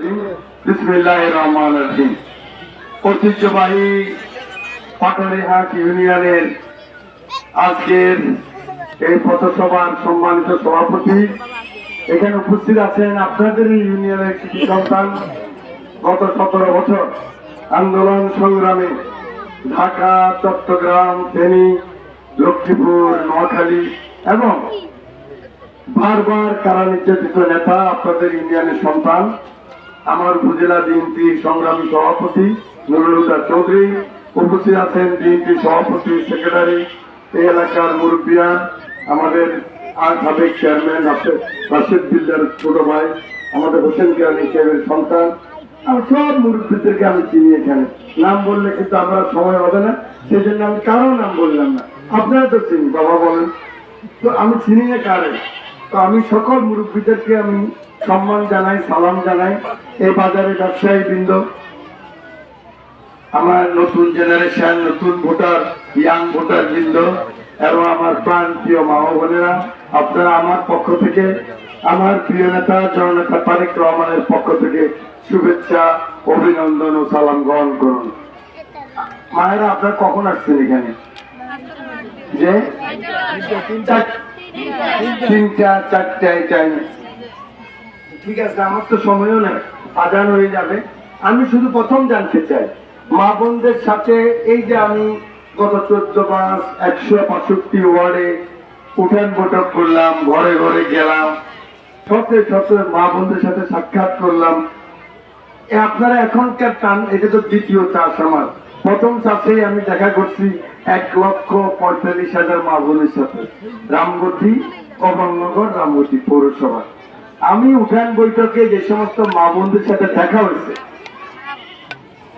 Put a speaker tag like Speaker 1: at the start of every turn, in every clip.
Speaker 1: বিসমিল্লাহির রহমানির রহিম। ঐতিহ্যবাহী পাটুরিহাট ইউনিয়নের আজকের এই পথসভার সম্মানিত সভাপতি, এখানে উপস্থিত আছেন আপনাদের ইউনিয়নের কৃষি সন্তান। গত 17 বছর আন্দোলন সংগ্রামে ঢাকা, চট্টগ্রাম, ফেনী, লক্ষ্মীপুর, নোয়াখালী এবং বারবার কারা নির্যাতিত নেতা আপনাদের ইউনিয়নের সন্তান, আমার উপজেলা বিএনপি সংগ্রামী সভাপতি নুরুল হুদা চৌধুরী। উপস্থিত আছেন বিএনপি সভাপতি, সেক্রেটারি, এই এলাকার মুরব্বিয়ান, আমাদের সাবেক চেয়ারম্যান রাশেদ বিল্ডার ছোট ভাই, আমাদের হোসেন কিরানি সাহেবের সন্তান। আমি সব মুরব্বীদেরকে আমি চিনি। এখানে নাম বললে কিন্তু আমার সময় হবে না, সেই জন্য আমি কারো নাম বললাম না। আপনারা তো চিনি, বাবা বলেন তো আমি চিনি না কারে। তো আমি সকল মুরব্বীদেরকে আমি সম্মান জানাই, সালাম জানাই। এই বাজারে ব্যবসায়ী বৃন্দ, আমার নতুন জেনারেশন, নতুন ভোটার, ইয়াং ভোটার বৃন্দ এবং আমার প্রাণ প্রিয় মা ও বোনেরা, আপনারা আমার পক্ষ থেকে, আমার প্রিয় নেতা জননেতা তারেক রহমানের পক্ষ থেকে শুভেচ্ছা, অভিনন্দন ও সালাম গ্রহণ করুন। মায়েরা, আপনারা কখন আসছেন এখানে? যে 3টা 4টায় টাইম। ঠিক আছে, আমার তো সময়ও নেই, আজান হয়ে যাবে। আমি শুধু প্রথম জানতে চাই, মা বোনদের সাথে এই যে আমি গত 14 মাস 165 ওয়ার্ডে উঠান বৈঠক করলাম, ঘরে ঘরে গেলাম, শত শত মা বোনদের সাথে সাক্ষাৎ করলাম। আপনারা এখনকার টান, এটা তো দ্বিতীয় চাষ আমার। প্রথম চাষে আমি দেখা করছি 1,45,000 মা বোনের সাথে, রামগতি, কমলনগর, রামগতি পৌরসভা। আমি উঠান বৈঠকে যে সমস্ত মা বোনদের সাথে দেখা হয়েছে,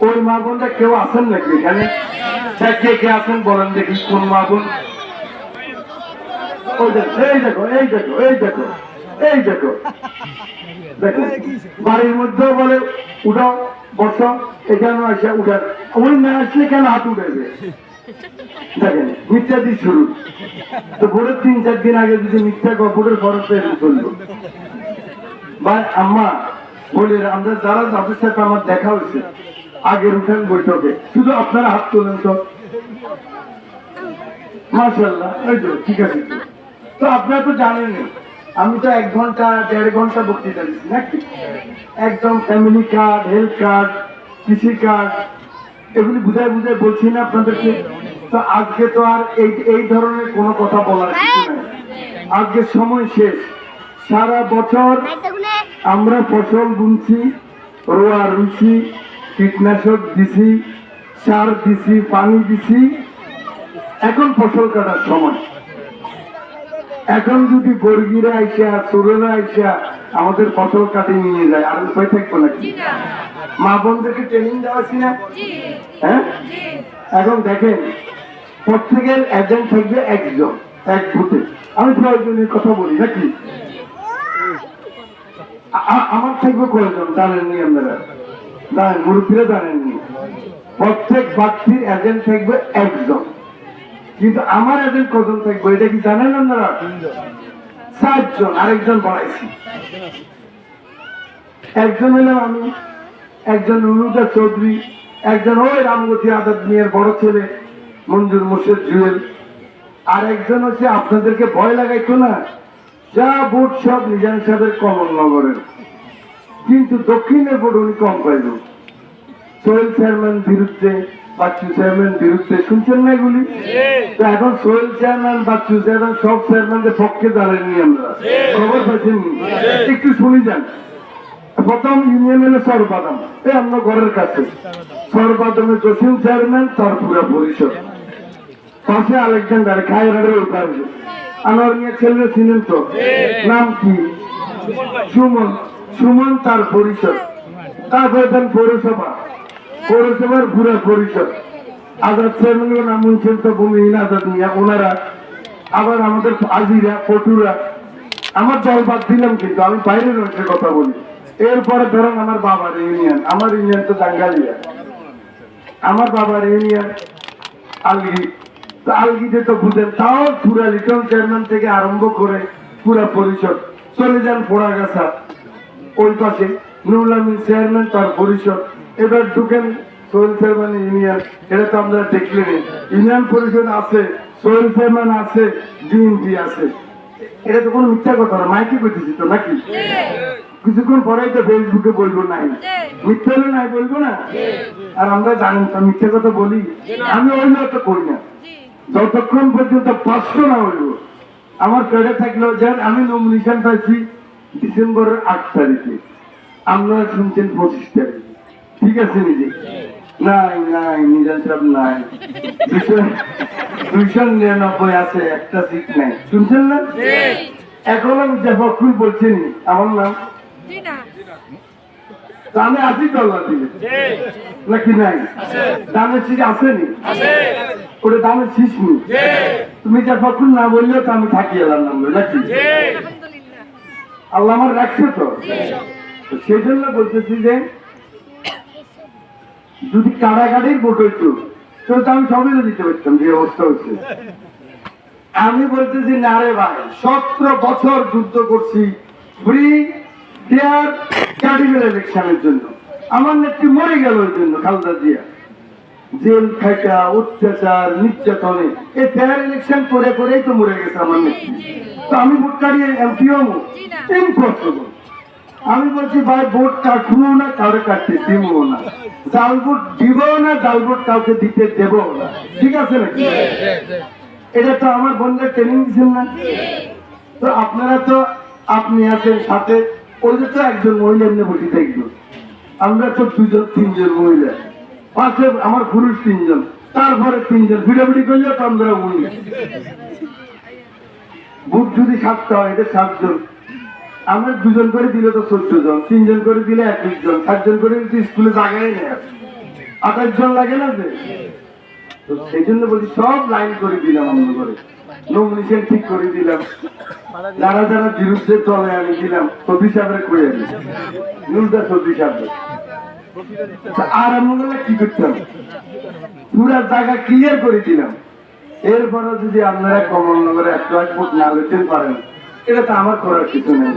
Speaker 1: ওই মা বোনরা কেউ আছেন নাকি এখানে? কে আছেন বলেন দেখি, কোন মা বোন? এই দেখো, এই দেখো, এই দেখো, এই দেখো, দেখো বাড়ির মধ্যে বলে উঠাও, বসো, এখানে আসে উঠান। ওই না আসলে কেন হাত উঠেছে? দেখেন, মিথ্যা দিয়ে শুরু। তো ভোরের 3-4 দিন আগে যদি মিথ্যা ভোটের খরচ চললো। বা আম্মা বলে, আমরা যারা যাদের সাথে আমার দেখা হয়েছে আগের উঠান বৈঠকে, শুধু আপনারা হাত তোলেন তো। মাশাআল্লাহ, এই তো ঠিক আছে। তো আপনারা তো জানেন, আমি তো 1 ঘন্টা 1.5 ঘন্টা বক্তৃতা দিচ্ছি নাকি? একদম ফ্যামিলি কার্ড, হেলথ কার্ড, কৃষি কার্ড, এগুলি বুঝায় বুঝায় বলছি না আপনাদেরকে। তো আজকে তো আর এই ধরনের কোনো কথা বলার কিছু নেই। আজকে সময় শেষ। সারা বছর আমরা ফসল বুনছি, রোয়া রুছি, কীটনাশক দিছি, সার দিছি, পানি দিছি, এখন ফসল কাটার সময়। এখন যদি বর্গিরা আইসা, সুরেরা আইসা আমাদের ফসল কাটিয়ে নিয়ে যায়, আর উপায় থাকবো নাকি? মা বোনদেরকে ট্রেনিং দেওয়াছি না? হ্যাঁ, এখন দেখেন, প্রত্যেকের এজেন্ট থাকবে একজন, এক বুথে। আমি প্রয়োজনীয় কথা বলি নাকি? আমার থাকবে কয়জন জানেননি আপনারা? জানেন, মুরব্বীরা জানেননি। প্রত্যেক প্রার্থীর এজেন্ট থাকবে একজন, কিন্তু আমার এজেন্ট কজন থাকবে এটা কি জানেন আপনারা? 4 জন, আরেকজন বাড়াইছি। একজন হলাম আমি, একজন নুরুল হুদা চৌধুরী, একজন ওই রামগতি আজাদ মিয়ার বড় ছেলে মঞ্জুর মোর্শেদ জুয়েল, আর একজন হচ্ছে আপনাদেরকে ভয় লাগাইতো না, যা ভোট সব নিজাম সাহেবের কমলনগরের, কিন্তু দক্ষিণের ভোট উনি কম পাইল। সোহেল চেয়ারম্যান বিরুদ্ধে, বাচ্চু চেয়ারম্যান বিরুদ্ধে, শুনছেন না এগুলি? তো এখন সোহেল চেয়ারম্যান, বাচ্চু চেয়ারম্যান, সব চেয়ারম্যানদের পক্ষে দাঁড়ায়নি, আমরা খবর পাইছেন? একটু শুনি যান। প্রথম ইউনিয়ন হলো সরবাদাম, এই আপনার ঘরের কাছে। সরবাদামের জসিম চেয়ারম্যান, তার পুরা পরিষদ। পাশে আলেকজান্ডার খায়রারের উঠাবে, আনোয়ার মিয়া ছেলে ছিলেন তো, নাম কি? সুমন। সুমন তার পরিষদ। তারপরে দেন পৌরসভা, পৌরসভার পুরা পরিষদ। আজাদ চেয়ারম্যান নাম শুনছেন তো, ভূমিহীন আজাদ মিয়া, ওনারা। আবার আমাদের আজিরা, পটুরা। আমার দল বাদ দিলাম, কিন্তু আমি বাইরে রয়েছে কথা বলি। এরপরে ধরেন আমার বাবার ইউনিয়ন, আমার ইউনিয়ন তো টাঙ্গালিয়া, আমার বাবার ইউনিয়ন আলগি। আলগিতে তো বুঝেন, তাও পুরা লিটন চেয়ারম্যান থেকে আরম্ভ করে পুরা পরিষদ। চলে যান পোড়াগাছা, ওই পাশে নুরুল আমিন চেয়ারম্যান, তার পরিষদ। এবার ঢুকেন সোহেল চেয়ারম্যান ইউনিয়ন, এটা তো আমরা দেখলেন। ইউনিয়ন পরিষদ আছে, সোহেল চেয়ারম্যান আছে, ডিএমপি আছে। এটা তো কোনো মিথ্যা কথা না, মাইকে করতেছি তো নাকি? কিছুক্ষণ পরেই তো ফেসবুকে বলবো নাই, মিথ্যা হলে নাই বলবো না। আর আমরা জানেন তো মিথ্যা কথা বলি, আমি ওইগুলো তো করি না যতক্ষণ পর্যন্ত 500 না হইব। আমার পেটে থাকলো, যেন আমি নমিনেশন পাইছি ডিসেম্বরের 8 তারিখে, আপনারা শুনছেন 25 তারিখে, ঠিক আছে? নিজে নাই নাই নিজাম সাহেব নাই, 299 আছে, একটা সিট নাই, শুনছেন না? এখন আমি জাফরুল বলছেন আমার নাম, দামে আছি তো আল্লাহ দিলে নাকি নাই? দামের সিট আসেনি, ওটা দামের শীষ নি। তুমি জাফরুল না বললেও তো আমি থাকি এলাম নাম নাকি? আল্লাহ আমার রাখছে তো, সেই জন্য বলতেছি যে যদি কারাগারের ভোট হইতো তো আমি সবই দিতে পারতাম, যে অবস্থা হচ্ছে। আমি বলতেছি না রে ভাই, 17 বছর যুদ্ধ করছি ফ্রি ফেয়ার ক্যান্ডিডেট ইলেকশনের জন্য। আমার নেত্রী মরে গেল ওই জন্য, খালেদা জিয়া। জেল খাইটা, অত্যাচার, নির্যাতনে এই ফেয়ার ইলেকশন করে করেই তো মরে গেছে আমার নেত্রী। তো আমি ভোট কাটিয়ে এমপি হবো? ইম্পসিবল। আমি বলছি ভাই, ভোট কাটবো না, কাউকে কাটতে দিব না, জাল ভোট দিব না, জাল ভোট কাউকে দিতে দেব না, ঠিক আছে নাকি? এটা তো আমার বন্ধুদের ট্রেনিং দিচ্ছেন না? তো আপনারা তো, আপনি আছেন সাথে, ওদের তো একজন মহিলা এমনি বসে থাকবে, আমরা তো 2-3 মহিলা, পাশে আমার পুরুষ 3 জন, তারপরে 3 জন ভিড়াভিড়ি করলে তো আমরা মহিলা। ভোট যদি 7টা হয়, এটা 7 জন, আমরা 2 জন করে দিলে তো 14 জন, 3 জন করে দিলে 21 জন, 7 জন করে দিলে স্কুলে জায়গায় নেই, 28 জন লাগে না যে? তো সেই জন্য বলছি সব লাইন করে দিলাম, আমরা করে নমিনেশন ঠিক করে দিলাম, যারা যারা বিরুদ্ধে চলে আমি দিলাম, সবজি সাহেবের করে নুরদা সবজি সাহেব। আর আমরা কি করতাম, পুরা জায়গা ক্লিয়ার করে দিলাম। এরপরে যদি আপনারা কমলনগরে 1 ভোট না লইতে পারেন, এটা তো আমার করার কিছু নেই।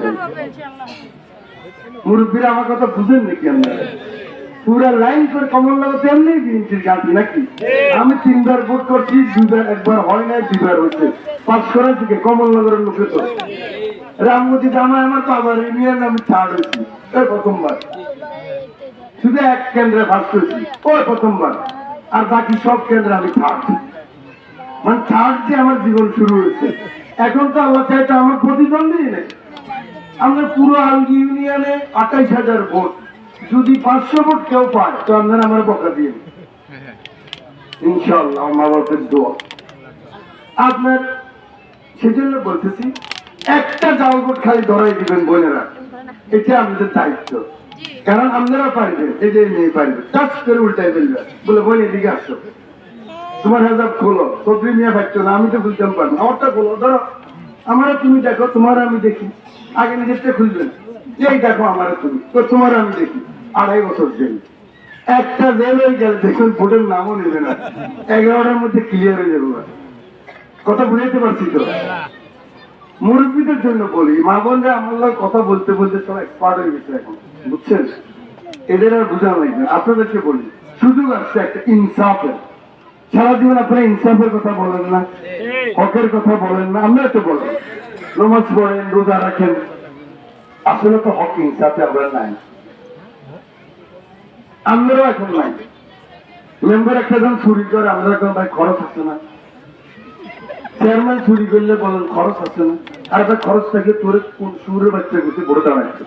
Speaker 1: মুরব্বীরা আমার কথা বুঝেন নাকি? আপনারা পুরা লাইন করে কমলনগর তেমনি বিএনপির গান্ধী নাকি? আমি 3 বার ভোট করছি, 2 বার, 1 বার হয় নাই, 2 বার হচ্ছে, পাস করা থেকে কমলনগরের লোকে তো রামগতি জামায় আমার বাবার ইউনিয়ন আমি 3rd হয়েছি, ওই প্রথমবার। শুধু 1 কেন্দ্রে ফার্স্ট হয়েছি, ওই প্রথমবার। আর বাকি সব কেন্দ্রে আমি 3rd, মানে 3rd যে আমার জীবন শুরু হয়েছে। এখন তো আল্লাহ চাইতে আমার প্রতিদ্বন্দ্বী নেই। আমরা পুরো আলগি ইউনিয়নে 28,000 ভোট, যদি 500 ভোট কেউ পায় তো আপনারা আমার বকা দিয়ে ইনশাআল্লাহ, আমার বাবার দোয়া। আপনার সেজন্য বলতেছি, একটা জাল ভোট খালি ধরাই দিবেন বোনেরা, এটা আমাদের দায়িত্ব। কারণ আপনারা পারবেন, এই যে মেয়ে পারবে, টাচ করে উল্টাই ফেলবে, বলে বোন এদিকে আসো, তোমার হেজাব খোলো, সবজি নিয়ে পারছো না, আমি তো বুঝতাম পারবো, আমারটা খোলো, ধরো আমার, তুমি দেখো, তোমার আমি দেখি, আগে নিজেরটা খুঁজবেন, এই দেখো আমার তুমি, তো তোমার আমি দেখি। 2.5 বছর জেল, একটা জেল হয়ে গেলে দেখুন ভোটের নামও নেবে না, 11টার মধ্যে ক্লিয়ার হয়ে যাবো। কথা বুঝাইতে পারছি তো? মুরব্বীদের জন্য বলি, মা বোনরা আমার কথা বলতে বলতে সব এক্সপার্ট হয়ে গেছে এখন, বুঝছেন? এদের আর বোঝানো লাগবে। আপনাদেরকে বলি, সুযোগ আসছে একটা ইনসাফের। সারা জীবন আপনারা ইনসাফের কথা বলেন না, হকের কথা বলেন না, আমরা তো বলেন, নামাজ পড়েন, রোজা রাখেন, আসলে তো হক ইনসাফে আমরা নাই, আমরাও এখন নাই। মেম্বার একটা জন চুরি করে, আমরা এখন ভাই খরচ আছে না, চেয়ারম্যান চুরি করলে বলেন খরচ আছে না, আর ভাই খরচ থাকে তোর সুরের বাচ্চা করতে ভরে দাঁড়াচ্ছে,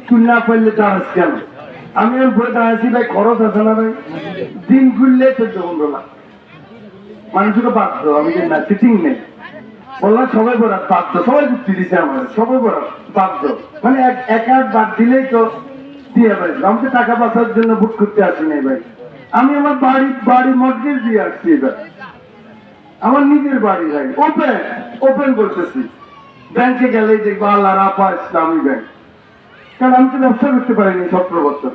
Speaker 1: তুই না পারলে দাঁড়াস কেন? আমি ভরে দাঁড়াচ্ছি ভাই, খরচ আছে না ভাই, দিন খুললে 14-15 লাখ, মানুষকে বাধ্য, আমি যে না সিটিং নেই বললাম, সবাই বরাদ বাধ্য, সবাই যুক্তি দিচ্ছে আমার, সবাই বরাদ বাধ্য, মানে এক বাদ দিলেই তো দিয়ে ভাই, আমাকে টাকা পয়সার জন্য ভোট করতে আসি নাই ভাই, আমি আমার বাড়ি মর্গেজ দিয়ে আসছি, এবার আমার নিজের বাড়ি ভাই, ওপেন করতেছি, ব্যাংকে গেলেই দেখবো আল্লাহ রাফা ইসলামী ব্যাংক, কারণ আমি তো ব্যবসা করতে পারিনি 17 বছর,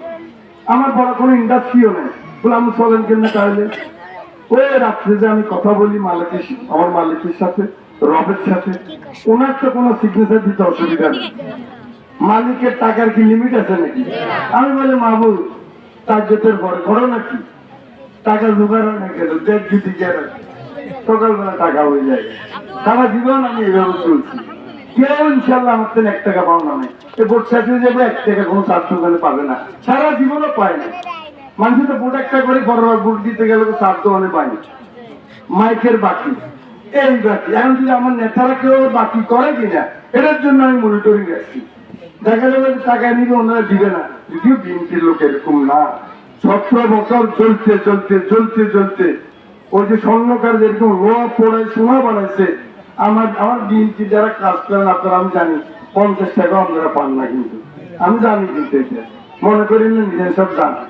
Speaker 1: আমার বড় কোনো ইন্ডাস্ট্রিও নেই, বলে আমি চলেন কেন তাহলে? ওই রাত্রে যে আমি কথা বলি মালিকের, আমার মালিকের সাথে, রবের সাথে, ওনার তো কোনো সিগনেচার দিতে অসুবিধা নেই, মালিকের টাকার কি লিমিট আছে নাকি? আমি বলি মাহবুব তাজ্জুদের পরে করো নাকি, টাকা জোগাড় না কেন, দেখ যদি কেন সকালবেলা টাকা হয়ে যায়। সারা জীবন আমি এভাবে চলছি, কেউ ইনশাল্লাহ আমার থেকে 1 টাকা পাওনা নেই। এই ভোট শেষ হয়ে যাবে, 1 টাকা কোনো চার দোকানে পাবে না, সারা জীবনও পায় না। মানুষ তো ভোট একটা করে বড় ভোট দিতে গেলে তো চার দোকানে পায় না, মাইকের বাকি এই বাকি। এখন যদি আমার নেতারা কেউ বাকি করে কিনা এটার জন্য আমি মনিটরিং রাখছি। দেখা যাবে টাকা নিবে ওনারা দিবে না, যদিও বিএনপির লোক এরকম না। 17 বছর চলতে চলতে চলতে চলতে ওই যে স্বর্ণকার যেরকম লোহা পোড়ায় সোনা বানাইছে, আমার বিএনপি যারা কাজ করেন আপনারা আমি জানি 50 টাকা আপনারা পান না, কিন্তু আমি জানি, কিন্তু এটা মনে করেন না নিজের সব জানি,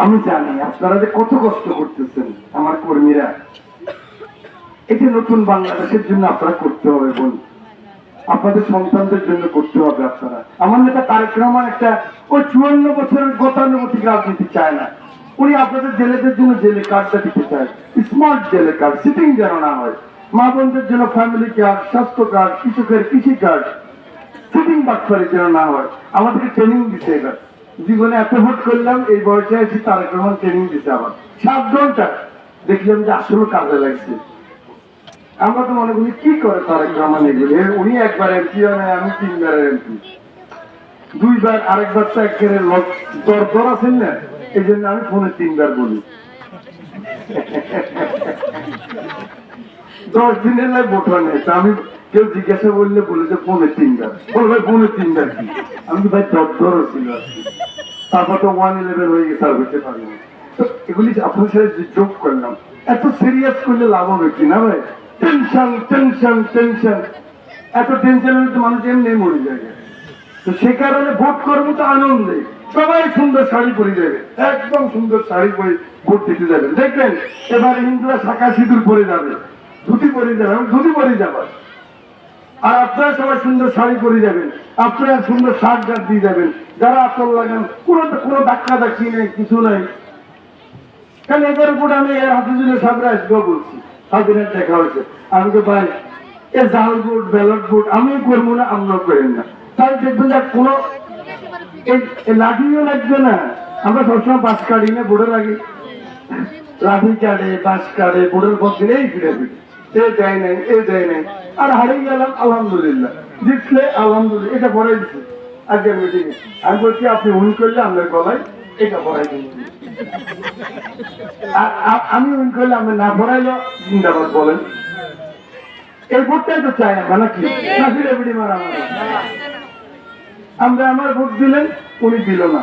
Speaker 1: আমি জানি আপনারা যে কত কষ্ট করতেছেন আমার কর্মীরা। এটা নতুন বাংলাদেশের জন্য আপনারা করতে হবে বোন, আপনাদের সন্তানদের জন্য করতে হবে আপনারা। আমার নেতা তারেক রহমান একটা ওই 54 বছরের গতানুগতিক রাজনীতি চায় না, উনি আপনাদের জেলেদের জন্য জেলে কার্ডটা দিতে চায়, স্মার্ট জেলে কার্ড, সিটিং যেন না হয়, মা বোনদের জন্য ফ্যামিলি কার্ড, স্বাস্থ্য কার্ড, কৃষকের কৃষি কার্ড, সিটিং বাটফারি যেন না হয়। আমাদেরকে ট্রেনিং দিতে এবার, জীবনে এত ভোট করলাম, এই বয়সে এসে তারেক রহমান ট্রেনিং দিতে আবার 7 ঘন্টা, দেখলাম যে আসলে কাজে লাগছে। আমরা তো মনে করি কি করে তারেক রহমান এগুলি, উনি একবার এমপি হয় না, আমি 3বার এমপি, 2বার, আরেকবার তো একেবারে দর আছেন না, এই জন্য আমি ফোনে 3বার বলি। 10 দিনের লাই ভোট হয় না, আমি কেউ জিজ্ঞাসা করলে বলে যে ফোনে 3বার, বলবে ফোনে 3বার কি, আমি তো ভাই দর ছিল আর কি। তারপর তো 111 হয়ে গেছে, আর হইতে পারি না। তো এগুলি আপনার সাথে যোগ করলাম, এত সিরিয়াস করলে লাভ হবে কি না ভাই? টেনশন টেনশন টেনশন, এত টেনশন হলে তো মানুষ এমনি মরে যায়। তো সে কারণে ভোট করবো তো আনন্দে, সবাই সুন্দর শাড়ি পরে যাবে, একদম সুন্দর শাড়ি পরে ভোট দিতে যাবেন। দেখবেন এবার হিন্দুরা শাঁখা সিঁদুর পরে যাবে, ধুতি পরে যাবে, ধুতি পরে যাবে, আর আপনারা সবাই সুন্দর শাড়ি পরে যাবেন, আপনারা সুন্দর শার্ট গার্ড দিয়ে যাবেন। যারা আতর লাগান কোনো ধাক্কা ধাক্কি নেই, কিছু নাই। কারণ এদের উপর আমি হাফিজুলের সামনে আসবো বলছি, হাজিরার দেখা হয়েছে, আমি তো ভাই এ জাল ভোট ব্যালট ভোট আমি করবো না, আপনারা করেন না। তাই দেখবেন যে কোনো লাঠিও লাগবে না, আমরা সবসময় বাস কাটি না, ভোটের আগে লাঠি কাটে, বাস কাটে, ভোটের পর দিন এই ফিরে ফিরে, এ দেয় নাই, এ দেয় নাই, আর হারিয়ে গেলাম আলহামদুলিল্লাহ, জিতলে আলহামদুলিল্লাহ, এটা পড়াই দিচ্ছি আজকের মিটিংয়ে। আমি বলছি আপনি উইন করলে আপনার গলায় এটা পড়াই দিচ্ছি, আমি উইন করলে আপনি না পড়াইলো জিন্দাবাদ বলেন। এই ভোটটাই তো চাই আমরা নাকি, না ফিরে ফিরে মারা আমরা আমার ভোট দিলেন, উনি দিল না,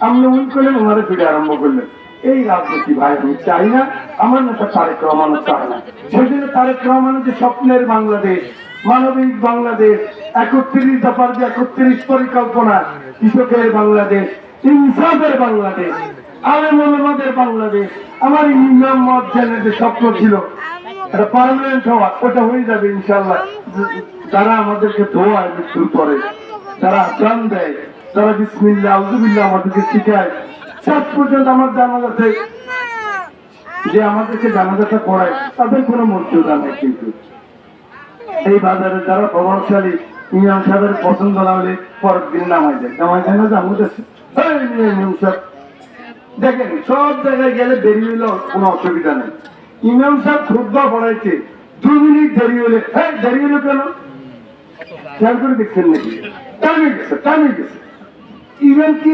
Speaker 1: আপনি উইন করলেন, ওনারা ফিরে আরম্ভ করলেন। এই রাজনীতি ভাই আমি চাই না, আমার নেতা তারেক রহমানও চায় না। সেই জন্য তারেক রহমানের যে স্বপ্নের বাংলাদেশ, মানবিক বাংলাদেশ, 31 দফার যে 31 পরিকল্পনা, কৃষকের বাংলাদেশ, ইনসাফের বাংলাদেশ, আলেম ওলামাদের বাংলাদেশ, আমার ইমাম মুয়াজ্জিনের যে স্বপ্ন ছিল এটা পার্মানেন্ট হওয়া, ওটা হয়ে যাবে ইনশাআল্লাহ। যারা আমাদেরকে দোয়ায় মৃত্যুর পরে, যারা আজান দেয়, যারা বিসমিল্লাহ আউযুবিল্লাহ আমাদেরকে শিখায়, শেষ পর্যন্ত আমার জানাজাতে যে আমাদেরকে জানাজাটা পড়ায়, তাদের কোনো মর্যাদা নেই। কিন্তু এই বাজারে যারা প্রভাবশালী, ইমাম সাহেবের পছন্দ না হলে পরের দিন নামাই দেয় না, যে আমাদের ইমাম সাহেব দেখেন সব জায়গায় গেলে দেরি হইলে কোনো অসুবিধা নেই। ইমাম সাহেব খুতবা পড়াইছে, 2 মিনিট দেরি হলে, হ্যাঁ দেরি হলো কেন খেয়াল করে দেখছেন নাকি? টাইমে গেছে। ইভেন কি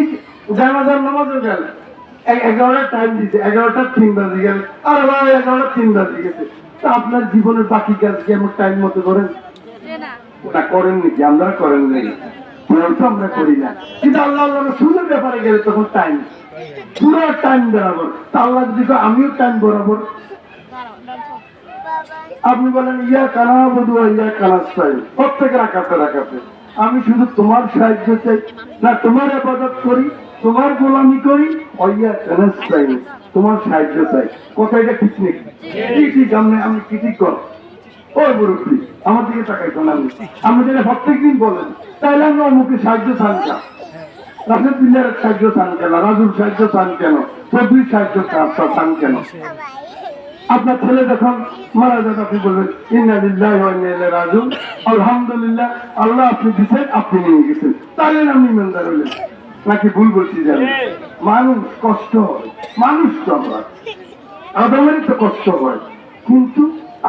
Speaker 1: জানাজার নামাজও গেল 11টার টাইম দিছে, 11টার 3 বাজে গেল, আর ভাই 11টার 3 বাজে গেছে। তা আপনার জীবনের বাকি কাজ কি এমন টাইম মতো করেন? ওটা করেন নাকি? আমরা করেন নাকি? আমরা করি না। কিন্তু আল্লাহ সুযোগ ব্যাপারে গেলে তখন টাইম, পুরো টাইম বরাবর। তা আল্লাহ যদি আমিও টাইম বরাবর, আপনি বলেন ইয়া কানা বধু ইয়া কানাস্তাইল, প্রত্যেকের রাখাতে আমি শুধু তোমার সাহায্য চাই, না তোমার ইবাদত করি, তোমার গোলামি করি, ইয়া কানাস্তাইল, তোমার সাহায্য চাই। কথা এটা ঠিক নেই? ঠিক আমি কি কর ও মুরব্বী আমার দিকে তাকাইতো না, আপনি যেটা প্রত্যেকদিন বলেন, তাইলে আমরা অমুকে সাহায্য চান কেন, রাশেদুল্লাহর সাহায্য চান কেন, রাজুর সাহায্য চান কেন, চৌধুরীর সাহায্য চান কেন? আপনার ছেলে যখন মারা যাবে আপনি বলবেন ইন্না লিল্লাহি ওয়া ইন্না ইলাইহি রাজিউন, আলহামদুলিল্লাহ, আল্লাহ আপনি দিচ্ছেন, আপনি নিয়ে গেছেন, তাহলে আপনি ইমানদার হলেন। নাকি ভুল বলছি জানেন? মানুষ কষ্ট হয়, মানুষ তো আমরা আদমেরই তো কষ্ট হয়, কিন্তু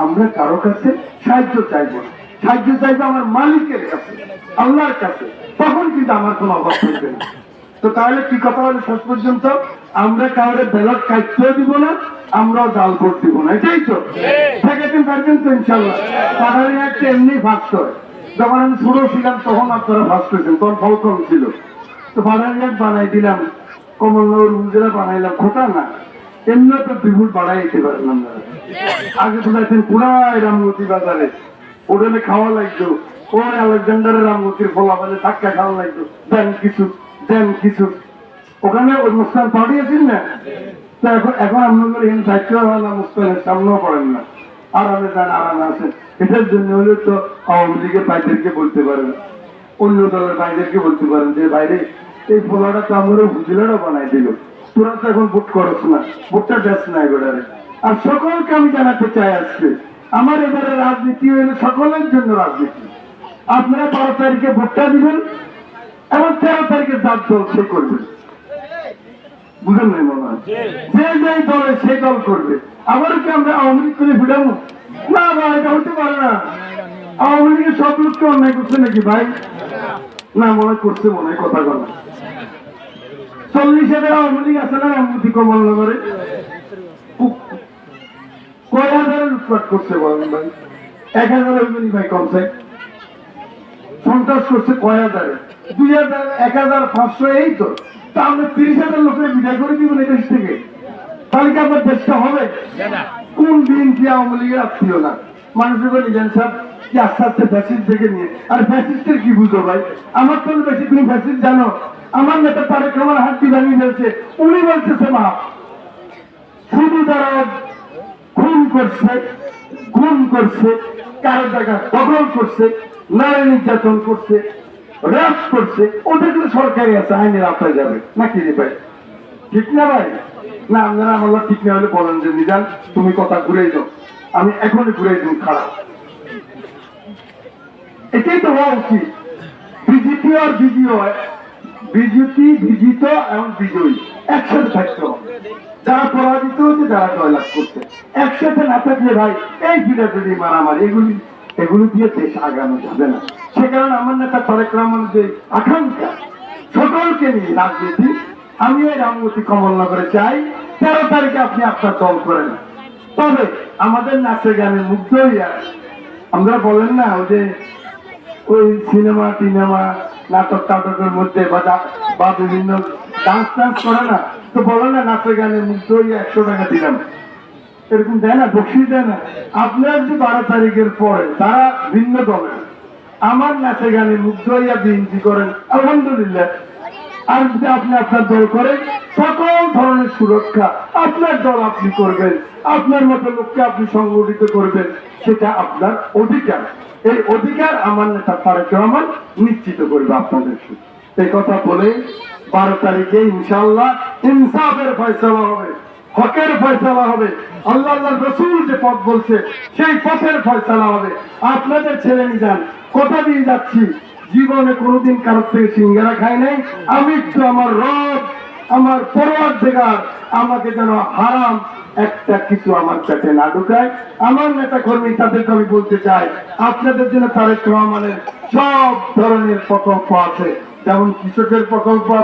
Speaker 1: আমরা কারো কাছে সাহায্য চাইবো না, সাহায্য চাইবো আমার মালিকের কাছে, আল্লাহর কাছে, তখন কিন্তু আমার কোনো অভাব থাকবে না। তো তাহলে কি কথা হলো, শেষ পর্যন্ত আমরা কাউরে ব্যালট কাটতেও দিব না, আমরাও জাল ভোট দিব না, এটাই তো ঠেকাতে পারবেন তো ইনশাল্লাহ। পাহাড়ি একটা এমনি ফার্স্ট হয়, যখন আমি ছোট ছিলাম তখন আপনারা ফার্স্ট হয়েছেন, তখন ফল কম ছিল, তো পাহাড়ি এক বানাই দিলাম, কমলনগর উপজেলা বানাইলাম, খোটা না, এমনি তো বিভুল বাড়াই দিতে পারেন আপনারা। আগে তো যাইতেন পুরাই রামগতি বাজারে, হোটেলে খাওয়া লাগতো, ওই আলেকজান্ডারের রামগতির ফলা বাজে ধাক্কা খাওয়া লাগতো, দেন কিছু দেন কিছু, ওখানে ওই মুস্কান পাঠিয়েছেন না, তো এখন আপনাদের এখানে দায়িত্ব হয় না, মুস্কানের সামনেও পড়েন না, আরামে যান, আরামে আছেন। এটার জন্য হলে তো আওয়ামী লীগের ভাইদেরকে বলতে পারেন, অন্য দলের ভাইদেরকে বলতে পারেন যে বাইরে এই ফলাটা তো আমরা হুজিলারও বানাই দিল, তোরা তো এখন ভোট করছ না, ভোটটা দেশ না এবারে। আর সকলকে আমি জানাতে চাই আজকে আমার এবারে রাজনীতি হইলে সকলের জন্য রাজনীতি। আপনারা 12 তারিখে ভোটটা দিবেন এবং 13 তারিখে যার দল সে করবেন, বুঝলেন নাই মনে হয়? যে যে দলে সে দল করবে। আবার কি আমরা আওয়ামী লীগ করে ফিরাবো? না ভাই, এটা হতে পারে না। আওয়ামী লীগের সব লোককে অন্যায় করছে নাকি ভাই? না, মনে করছে, মনে হয় কথা বলা 40,000 আওয়ামী লীগ আছে না রামগতি কমলনগরে, কয় হাজারে লুটপাট করছে বলেন ভাই? 1,000 হইবেনি ভাই, কমছে সন্ত্রাস করছে কয় হাজারে, 2,000, 1,500, এই তো। তা আমরা 30,000 লোকের বিদায় করে দিব এই দেশ থেকে, তাহলে কি আপনার দেশটা হবে? কোন দিন কি আওয়ামী লীগের আত্মীয় না মানুষের বলে জান সাহেব কি আস্তে আস্তে ফ্যাসিস্ট দেখে নিয়ে, আর ফ্যাসিস্টের কি বুঝো ভাই? আমার তো বেশি, তুমি ফ্যাসিস্ট জানো? আমার নেতা তারেক রহমান হাতটি ভাঙিয়ে ফেলছে, উনি বলতেছে মা শুধু তারা খুন করছে, খুন করছে, কারো জায়গা দখল করছে, নারী নির্যাতন করছে, র্যাপ করছে, ওদের কিন্তু সরকারি আছে, আইনের আওতায় যাবে নাকি রে ভাই? ঠিক না ভাই? না, আপনারা আমার ঠিক না হলে বলেন যে নিজান তুমি কথা ঘুরেই দাও, আমি এখনই ঘুরেই দিন, খারাপ। এটাই তো হওয়া উচিত। বিজেপি আর বিজয় হয়, বিজেপি বিজিত এবং বিজয়ী একসাথে থাকতে হবে। যারা পরাজিত হচ্ছে, যারা জয়লাভ করছে, একসাথে না থাকলে ভাই এই বিরাটি মারামারি এগুলি দিয়ে দেশ আগানো যাবে না। সে কারণে আমার নেতা তারেক রহমান যে আকাঙ্ক্ষা সকলকে নিয়ে রাজনীতি, আমি এই রামগতি কমলনগরে চাই 13 তারিখে আপনি আপনার দল করেন। তবে আমাদের নাচে গানে মুগ্ধ হইয়া আমরা বলেন না ওই যে ওই সিনেমা টিনেমা নাটক টাটকের মধ্যে বা বিভিন্ন ডান্স টান্স করে না, তো বলে না নাচে গানে মুগ্ধ হইয়া 100 টাকা দিলাম, এরকম দেয় না, বসিয়ে দেয় না। আপনার যে 12 তারিখের পরে তারা ভিন্ন দলের, আমার নাচে গানে মুগ্ধ হইয়া বিনতি করেন, আলহামদুলিল্লাহ। আর যদি আপনি আপনার দল করেন, সকল ধরনের সুরক্ষা আপনার দল আপনি করবেন, আপনার মতো লোককে আপনি সংগঠিত করবেন, সেটা আপনার অধিকার। এই অধিকার আমার নেতা তারেক রহমান নিশ্চিত করবে আপনাদেরকে। এই কথা বলে 12 তারিখে ইনশাআল্লাহ ইনসাফের ফয়সালা হবে, হকের ফয়সালা হবে, আল্লাহ রসুল যে পথ বলছে সেই পথের ফয়সালা হবে। আপনাদের ছেলে নিজান কথা দিয়ে যাচ্ছি, জীবনে কোনোদিন কারোর থেকে সিঙ্গারা খাই নাই, আমি তো আমার রব, আমার পরওয়ারদিগার আমাকে যেন হারাম একটা কিছু আমার পেটে না ঢুকায়। আমার নেতা কর্মী তাদেরকে আমি বলতে চাই, আপনাদের জন্য তারেক রহমানের সব ধরনের প্রকল্প আছে, যেমন কৃষকের প্রকল্প